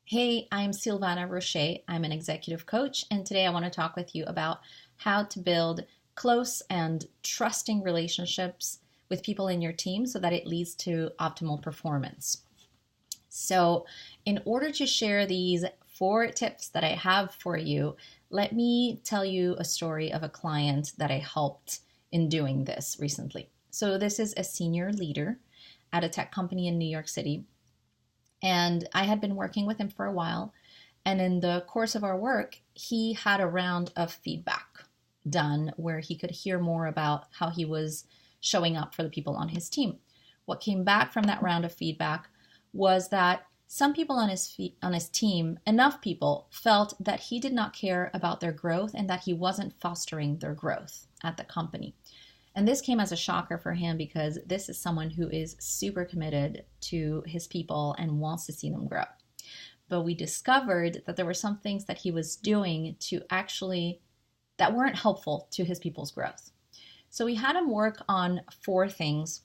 Hey, I'm Silvana Roche. I'm an executive coach, and today I want to talk with you about how to build close and trusting relationships with people in your team so that it leads to optimal performance. So, in order to share these 4 tips that I have for you, let me tell you a story of a client that I helped in doing this recently. So, this is a senior leader at a tech company in New York City, and I had been working with him for a while. And in the course of our work, he had a round of feedback done where he could hear more about how he was showing up for the people on his team. What came back from that round of feedback was that some people on his team, enough people, felt that he did not care about their growth and that he wasn't fostering their growth at the company. And this came as a shocker for him because this is someone who is super committed to his people and wants to see them grow. But we discovered that there were some things that he was doing that weren't helpful to his people's growth. So we had him work on 4 things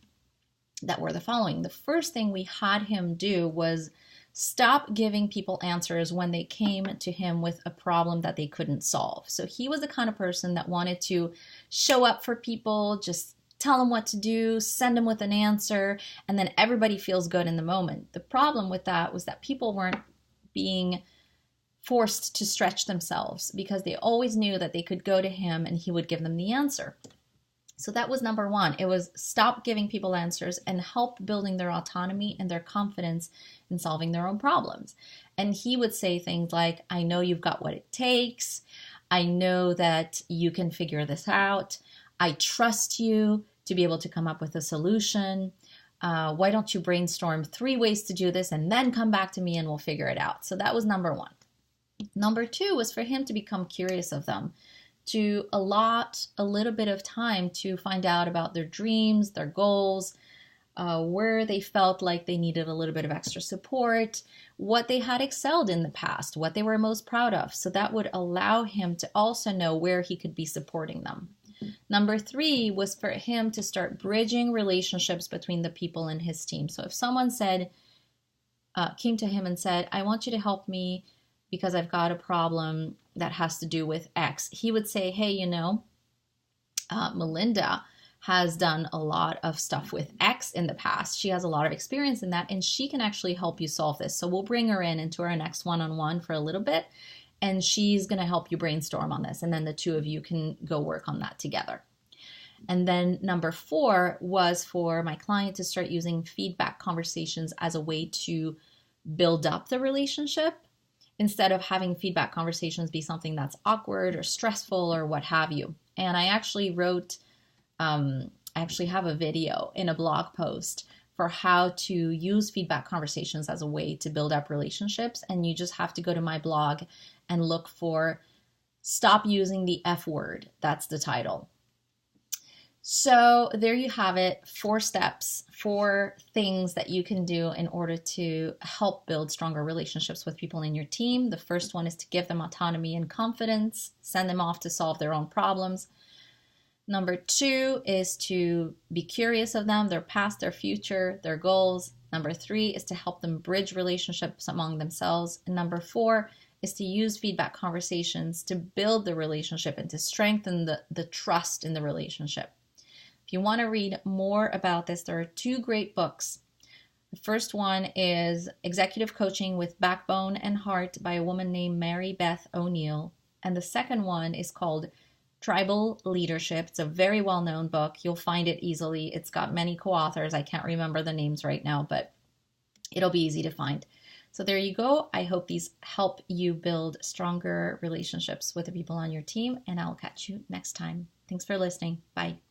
that were the following. The first thing we had him do was stop giving people answers when they came to him with a problem that they couldn't solve. So he was the kind of person that wanted to show up for people, just tell them what to do, send them with an answer, and then everybody feels good in the moment. The problem with that was that people weren't being forced to stretch themselves because they always knew that they could go to him and he would give them the answer. So that was number 1. It was stop giving people answers and help building their autonomy and their confidence in solving their own problems. And he would say things like, I know you've got what it takes. I know that you can figure this out. I trust you to be able to come up with a solution. Why don't you brainstorm 3 ways to do this and then come back to me and we'll figure it out. So that was number 1. Number 2 was for him to become curious of them, to allot a little bit of time to find out about their dreams, their goals, where they felt like they needed a little bit of extra support, what they had excelled in the past, what they were most proud of. So that would allow him to also know where he could be supporting them. Number 3 was for him to start bridging relationships between the people in his team. So if someone came to him and said, I want you to help me because I've got a problem that has to do with X, he would say, hey, Melinda has done a lot of stuff with X in the past. She has a lot of experience in that, and she can actually help you solve this. So we'll bring her into our next one-on-one for a little bit, and she's going to help you brainstorm on this. And then the 2 of you can go work on that together. And then number 4 was for my client to start using feedback conversations as a way to build up the relationship, instead of having feedback conversations be something that's awkward or stressful or what have you. And I actually have a video in a blog post for how to use feedback conversations as a way to build up relationships. And you just have to go to my blog and look for Stop Using the F Word. That's the title. So there you have it, 4 steps, 4 things that you can do in order to help build stronger relationships with people in your team. The first one is to give them autonomy and confidence, send them off to solve their own problems. Number 2 is to be curious of them, their past, their future, their goals. Number 3 is to help them bridge relationships among themselves. And number 4 is to use feedback conversations to build the relationship and to strengthen the trust in the relationship. If you want to read more about this, there are 2 great books. The first one is Executive Coaching with Backbone and Heart by a woman named Mary Beth O'Neill. And the second one is called Tribal Leadership. It's a very well-known book. You'll find it easily. It's got many co-authors. I can't remember the names right now, but it'll be easy to find. So there you go. I hope these help you build stronger relationships with the people on your team, and I'll catch you next time. Thanks for listening. Bye.